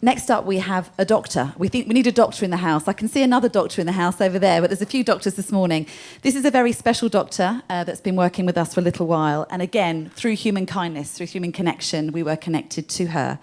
Next up, we have a doctor. We think we need a doctor in the house. I can see another doctor in the house over there, but there's a few doctors this morning. This is a very special doctor that's been working with us for a little while. And again, through human kindness, through human connection, we were connected to her.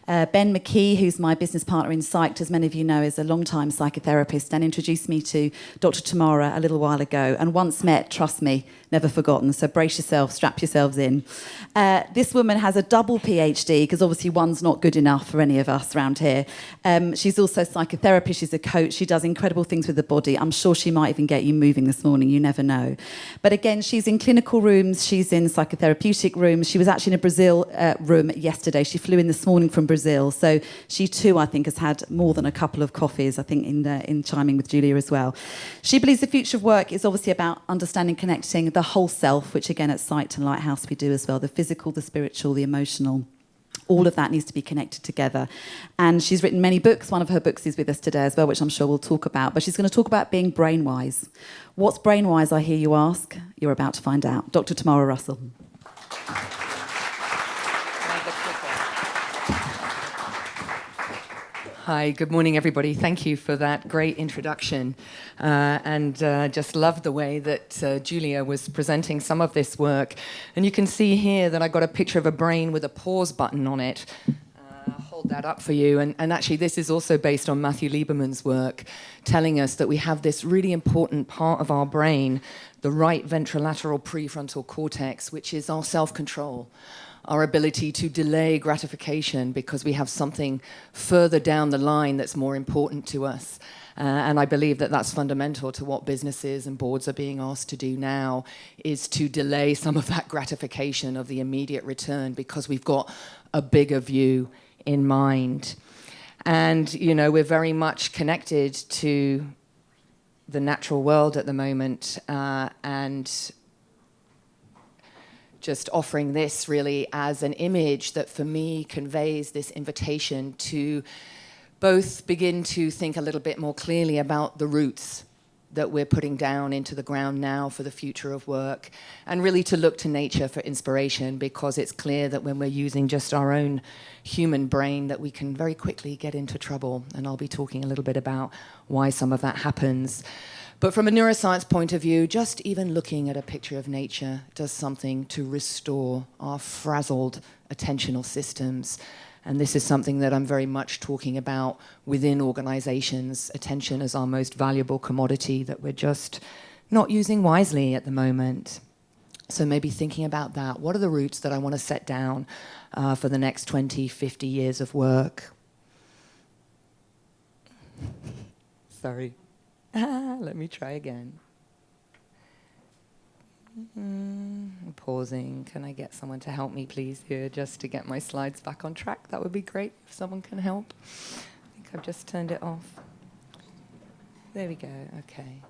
Ben McKee, who's my business partner in Psyched, as many of you know, is a long-time psychotherapist and introduced me to Dr. Tamara a little while ago. And once met, trust me, never forgotten. So brace yourself, strap yourselves in. This woman has a double PhD, because obviously one's not good enough for any of us around here. She's also a psychotherapist, she's a coach, she does incredible things with the body. I'm sure she might even get you moving this morning, you never know. But again, she's in clinical rooms, she's in psychotherapeutic rooms. She was actually in a Brazil room yesterday. She flew in this morning from Brazil. So she too, I think, has had more than a couple of coffees, I think, in chiming with Julia as well. She believes the future of work is obviously about understanding, connecting the whole self, which again at Psyched and Lighthouse we do as well, the physical, the spiritual, the emotional. All of that needs to be connected together. And she's written many books. One of her books is with us today as well, which I'm sure we'll talk about. But she's going to talk about being brainwise. What's brainwise, I hear you ask? You're about to find out. Dr. Tamara Russell. Hi, good morning, everybody. Thank you for that great introduction. Just loved the way that Julia was presenting some of this work. And you can see here that I got a picture of a brain with a pause button on it. I'll hold that up for you. And actually, this is also based on Matthew Lieberman's work, telling us that we have this really important part of our brain, the right ventrolateral prefrontal cortex, which is our self-control. Our ability to delay gratification because we have something further down the line that's more important to us. And I believe that that's fundamental to what businesses and boards are being asked to do now, is to delay some of that gratification of the immediate return because we've got a bigger view in mind. And, you know, we're very much connected to the natural world at the moment, and just offering this really as an image that for me conveys this invitation to both begin to think a little bit more clearly about the roots that we're putting down into the ground now for the future of work, and really to look to nature for inspiration, because it's clear that when we're using just our own human brain that we can very quickly get into trouble. And I'll be talking a little bit about why some of that happens. But from a neuroscience point of view, just even looking at a picture of nature does something to restore our frazzled attentional systems. And this is something that I'm very much talking about within organizations. Attention is our most valuable commodity that we're just not using wisely at the moment. So maybe thinking about that. What are the roots that I want to set down for the next 20, 50 years of work? Sorry. Let me try again. I'm pausing. Can I get someone to help me, please, here, just to get my slides back on track? That would be great if someone can help. I think I've just turned it off. There we go. Okay.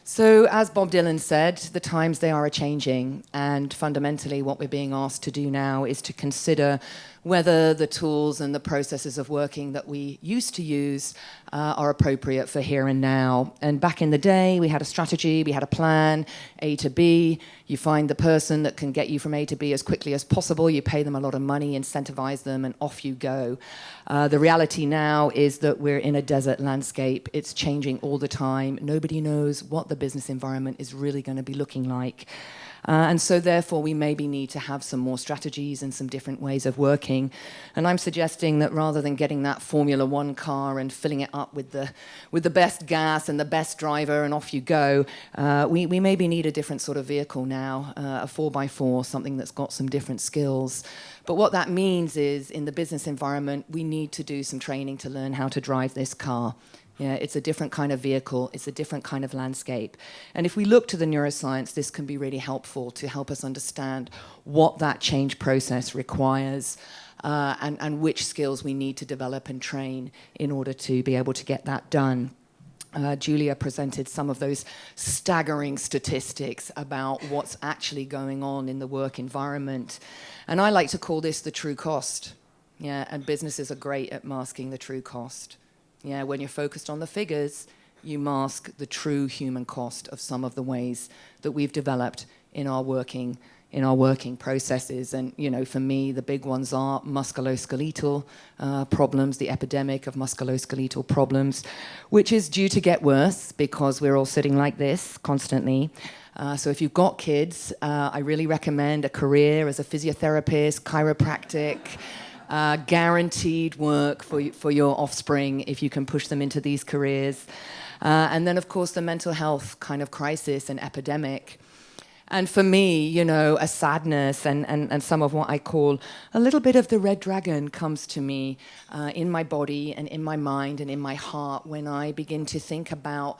So, as Bob Dylan said, the times they are a-changing, and fundamentally what we're being asked to do now is to consider whether the tools and the processes of working that we used to use are appropriate for here and now. And back in the day, we had a strategy, we had a plan, A to B. You find the person that can get you from A to B as quickly as possible. You pay them a lot of money, incentivize them, and off you go. The reality now is that we're in a desert landscape. It's changing all the time. Nobody knows what the business environment is really going to be looking like. And so therefore we maybe need to have some more strategies and some different ways of working. And I'm suggesting that rather than getting that Formula One car and filling it up with the best gas and the best driver and off you go, we maybe need a different sort of vehicle now, a 4x4, something that's got some different skills. But what that means is, in the business environment, we need to do some training to learn how to drive this car. Yeah, it's a different kind of vehicle, it's a different kind of landscape. And if we look to the neuroscience, this can be really helpful to help us understand what that change process requires, and which skills we need to develop and train in order to be able to get that done. Julia presented some of those staggering statistics about what's actually going on in the work environment. And I like to call this the true cost. Yeah, and businesses are great at masking the true cost. Yeah, when you're focused on the figures, you mask the true human cost of some of the ways that we've developed in our working in our working processes. And, for me, the big ones are musculoskeletal problems, the epidemic of musculoskeletal problems, which is due to get worse because we're all sitting like this constantly. So if you've got kids, I really recommend a career as a physiotherapist, chiropractic, guaranteed work for your offspring if you can push them into these careers. And then, of course, the mental health kind of crisis and epidemic. And for me, a sadness and some of what I call a little bit of the red dragon comes to me in my body and in my mind and in my heart when I begin to think about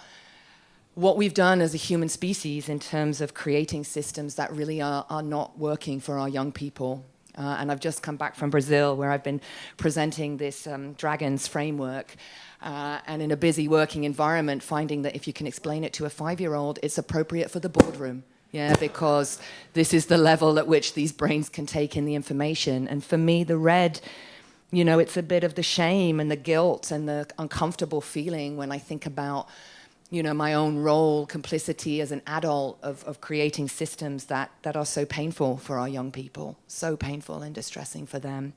what we've done as a human species in terms of creating systems that really are not working for our young people. And I've just come back from Brazil, where I've been presenting this Dragons framework. And in a busy working environment, finding that if you can explain it to a 5-year-old, it's appropriate for the boardroom. Yeah, because this is the level at which these brains can take in the information. And for me, the red, it's a bit of the shame and the guilt and the uncomfortable feeling when I think about, my own role, complicity as an adult of creating systems that are so painful for our young people, so painful and distressing for them.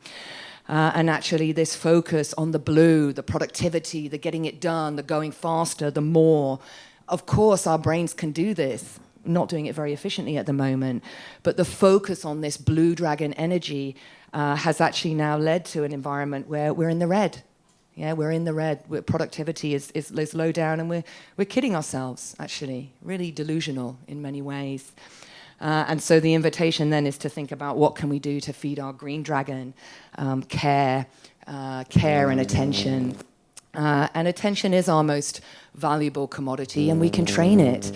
And actually this focus on the blue, the productivity, the getting it done, the going faster, the more. Of course, our brains can do this. Not doing it very efficiently at the moment, but the focus on this blue dragon energy has actually now led to an environment where we're in the red. Yeah, we're in the red. Productivity is low down, and we're kidding ourselves, actually. Really delusional in many ways. And so the invitation then is to think about what can we do to feed our green dragon, care and attention. And attention is our most valuable commodity, and we can train it.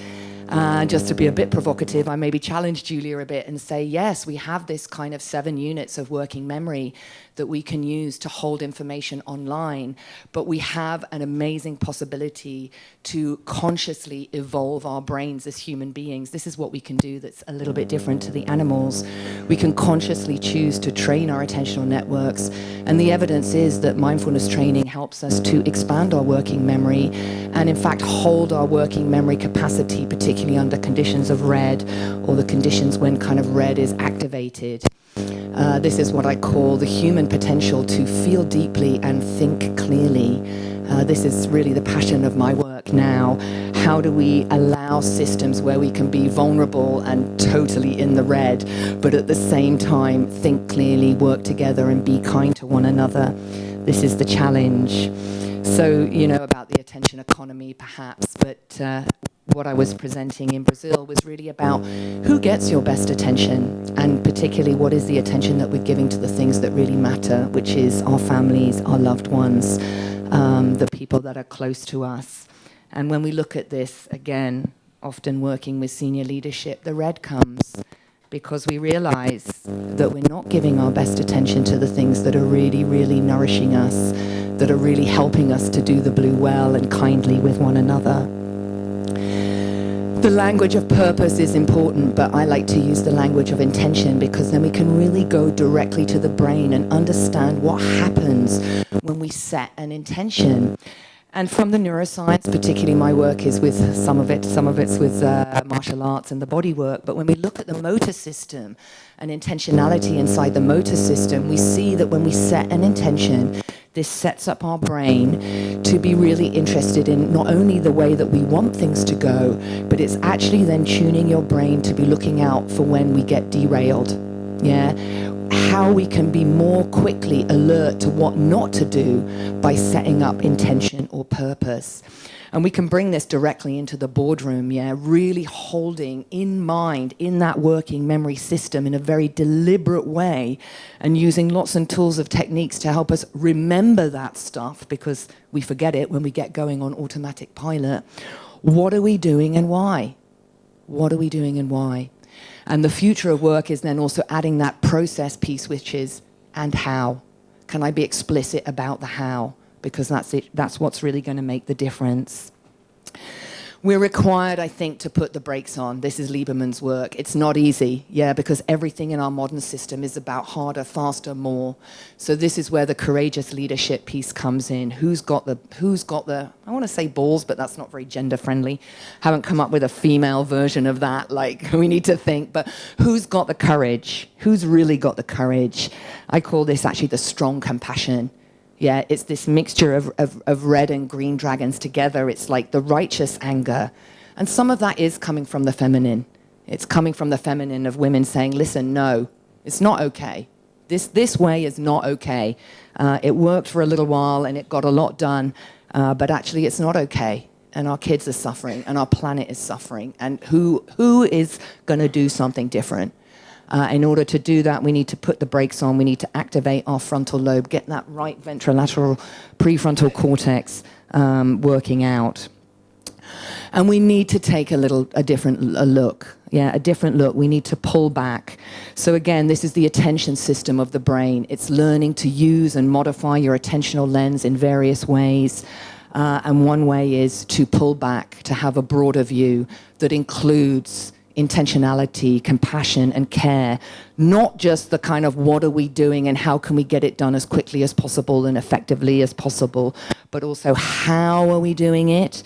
Just to be a bit provocative, I maybe challenge Julia a bit and say, yes, we have this kind of 7 units of working memory that we can use to hold information online, but we have an amazing possibility to consciously evolve our brains as human beings. This is what we can do that's a little bit different to the animals. We can consciously choose to train our attentional networks, and the evidence is that mindfulness training helps us to expand our working memory and in fact hold our working memory capacity, particularly under conditions of red or the conditions when kind of red is activated. This is what I call the human potential to feel deeply and think clearly. This is really the passion of my work now. How do we allow systems where we can be vulnerable and totally in the red, but at the same time think clearly, work together and be kind to one another? This is the challenge. So, about the attention economy perhaps, but what I was presenting in Brazil was really about who gets your best attention, and particularly what is the attention that we're giving to the things that really matter, which is our families, our loved ones, the people that are close to us. And when we look at this, again, often working with senior leadership, the red comes because we realize that we're not giving our best attention to the things that are really, really nourishing us, that are really helping us to do the blue well and kindly with one another. The language of purpose is important, but I like to use the language of intention because then we can really go directly to the brain and understand what happens when we set an intention. And from the neuroscience, particularly my work is with some of it's with martial arts and the body work, but when we look at the motor system and intentionality inside the motor system, we see that when we set an intention, this sets up our brain to be really interested in not only the way that we want things to go, but it's actually then tuning your brain to be looking out for when we get derailed. Yeah, how we can be more quickly alert to what not to do by setting up intention or purpose. And we can bring this directly into the boardroom, really holding in mind, in that working memory system in a very deliberate way, and using lots and tools of techniques to help us remember that stuff, because we forget it when we get going on automatic pilot. What are we doing and why? What are we doing and why? And the future of work is then also adding that process piece, which is, and how? Can I be explicit about the how? Because that's what's really going to make the difference. We're required, I think, to put the brakes on. This is Lieberman's work. It's not easy, because everything in our modern system is about harder, faster, more. So this is where the courageous leadership piece comes in. Who's got the, I want to say balls, but that's not very gender friendly. Haven't come up with a female version of that, like we need to think, but who's got the courage? Who's really got the courage? I call this actually the strong compassion. Yeah, it's this mixture of red and green dragons together. It's like the righteous anger. And some of that is coming from the feminine. It's coming from the feminine of women saying, listen, no, it's not okay. This way is not okay. It worked for a little while and it got a lot done, but actually it's not okay. And our kids are suffering and our planet is suffering. And who is going to do something different? In order to do that, we need to put the brakes on. We need to activate our frontal lobe, get that right ventrolateral prefrontal cortex working out. And we need to take a different look. Yeah, a different look. We need to pull back. So again, this is the attention system of the brain. It's learning to use and modify your attentional lens in various ways. And one way is to pull back, to have a broader view that includes intentionality, compassion, and care, not just the kind of what are we doing and how can we get it done as quickly as possible and effectively as possible, but also how are we doing it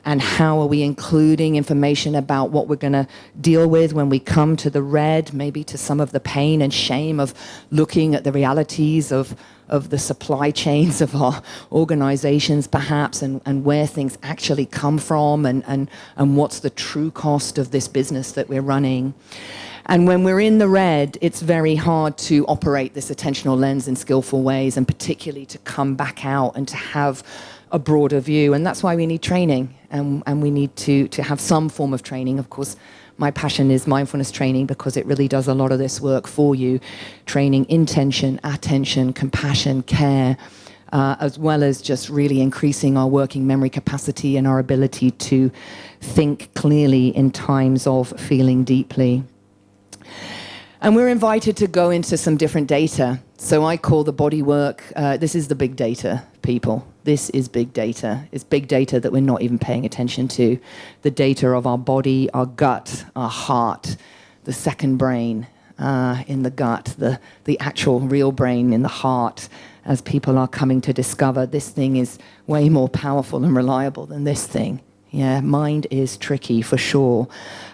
and how are we including information about what we're going to deal with when we come to the red, maybe to some of the pain and shame of looking at the realities of the supply chains of our organizations perhaps, and where things actually come from, and what's the true cost of this business that we're running. And when we're in the red, it's very hard to operate this attentional lens in skillful ways, and particularly to come back out and to have a broader view. And that's why we need training, and we need to have some form of training. Of course, my passion is mindfulness training because it really does a lot of this work for you. Training intention, attention, compassion, care, as well as just really increasing our working memory capacity and our ability to think clearly in times of feeling deeply. And we're invited to go into some different data. So I call the body work, this is the big data, people. This is big data. It's big data that we're not even paying attention to. The data of our body, our gut, our heart, the second brain in the gut, the actual real brain in the heart, as people are coming to discover this thing is way more powerful and reliable than this thing. Yeah, mind is tricky for sure.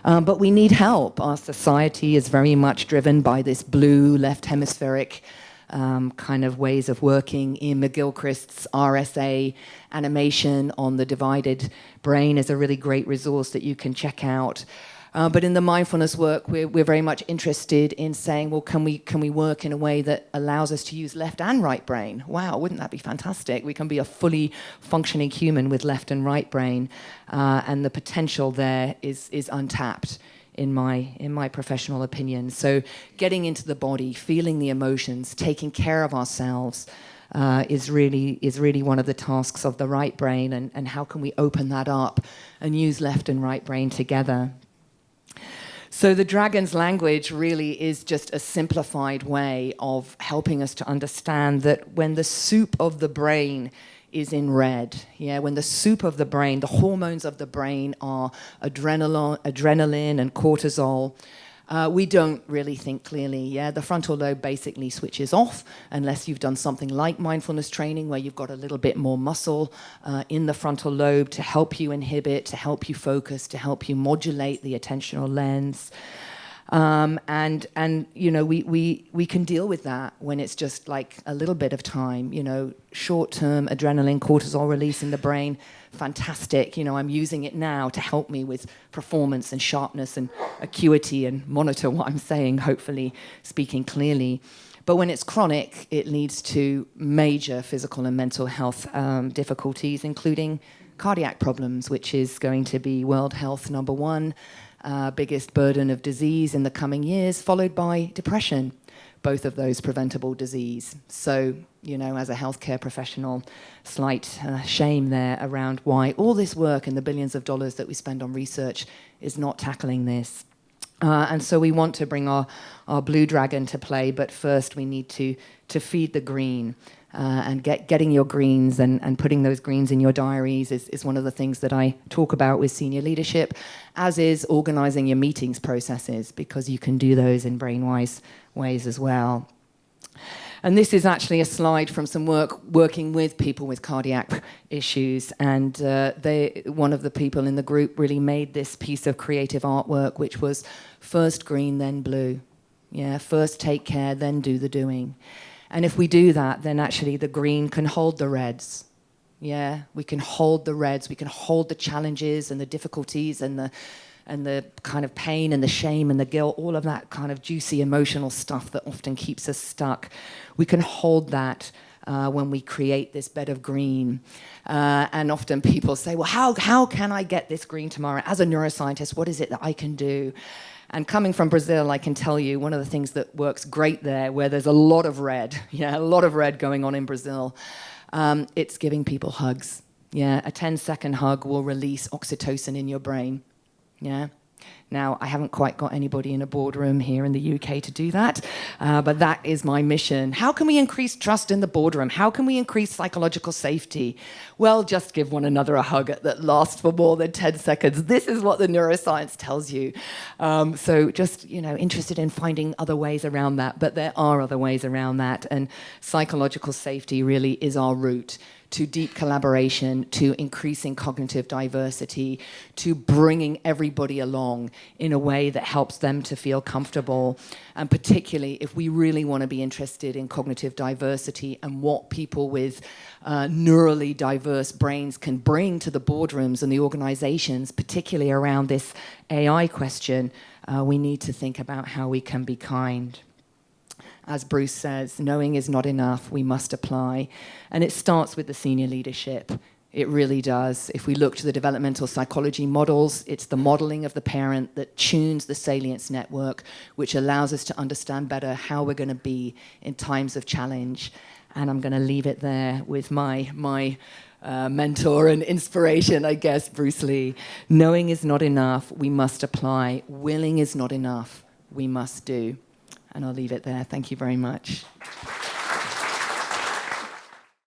But we need help. Our society is very much driven by this blue left hemispheric kind of ways of working. Ian McGilchrist's RSA animation on the divided brain is a really great resource that you can check out. But in the mindfulness work, we're very much interested in saying, well, can we work in a way that allows us to use left and right brain? Wow, wouldn't that be fantastic? We can be a fully functioning human with left and right brain, and the potential there is untapped in my professional opinion. So getting into the body, feeling the emotions, taking care of ourselves is really one of the tasks of the right brain, and how can we open that up and use left and right brain together. So the dragon's language really is just a simplified way of helping us to understand that when the soup of the brain is in red, when the soup of the brain, the hormones of the brain are adrenaline and cortisol, we don't really think clearly. The frontal lobe basically switches off unless you've done something like mindfulness training where you've got a little bit more muscle in the frontal lobe to help you inhibit, to help you focus, to help you modulate the attentional lens. And you know, we can deal with that when it's just like a little bit of time, you know, short-term adrenaline, cortisol release in the brain, fantastic. You know, I'm using it now to help me with performance and sharpness and acuity and monitor what I'm saying, hopefully speaking clearly. But when it's chronic, it leads to major physical and mental health difficulties, including cardiac problems, which is going to be World Health #1. Biggest burden of disease in the coming years, followed by depression, both of those preventable disease. So, you know, as a healthcare professional, slight shame there around why all this work and the billions of dollars that we spend on research is not tackling this. And so we want to bring our blue dragon to play, but first we need to feed the green. and getting your greens and putting those greens in your diaries is one of the things that I talk about with senior leadership, as is organizing your meetings processes, because you can do those in Brainwise ways as well. And this is actually a slide from some working with people with cardiac issues. And one of the people in the group really made this piece of creative artwork, which was first green, then blue. Yeah, first take care, then do the doing. And if we do that, then actually the green can hold the reds. Yeah, we can hold the reds, we can hold the challenges and the difficulties and the kind of pain and the shame and the guilt, all of that kind of juicy emotional stuff that often keeps us stuck. We can hold that when we create this bed of green. And often people say, well, how can I get this green tomorrow? As a neuroscientist, what is it that I can do? And coming from Brazil, I can tell you one of the things that works great there, where there's a lot of red, a lot of red going on in Brazil, it's giving people hugs. Yeah, a 10-second hug will release oxytocin in your brain. Yeah. Now, I haven't quite got anybody in a boardroom here in the UK to do that, but that is my mission. How can we increase trust in the boardroom? How can we increase psychological safety? Well, just give one another a hug that lasts for more than 10 seconds. This is what the neuroscience tells you. So just, interested in finding other ways around that, but there are other ways around that, and psychological safety really is our route to deep collaboration, to increasing cognitive diversity, to bringing everybody along in a way that helps them to feel comfortable. And particularly if we really want to be interested in cognitive diversity and what people with neurally diverse brains can bring to the boardrooms and the organizations, particularly around this AI question, we need to think about how we can be kind. As Bruce says, knowing is not enough, we must apply. And it starts with the senior leadership. It really does. If we look to the developmental psychology models, it's the modeling of the parent that tunes the salience network, which allows us to understand better how we're going to be in times of challenge. And I'm going to leave it there with my mentor and inspiration, I guess, Bruce Lee. Knowing is not enough, we must apply. Willing is not enough, we must do. And I'll leave it there. Thank you very much.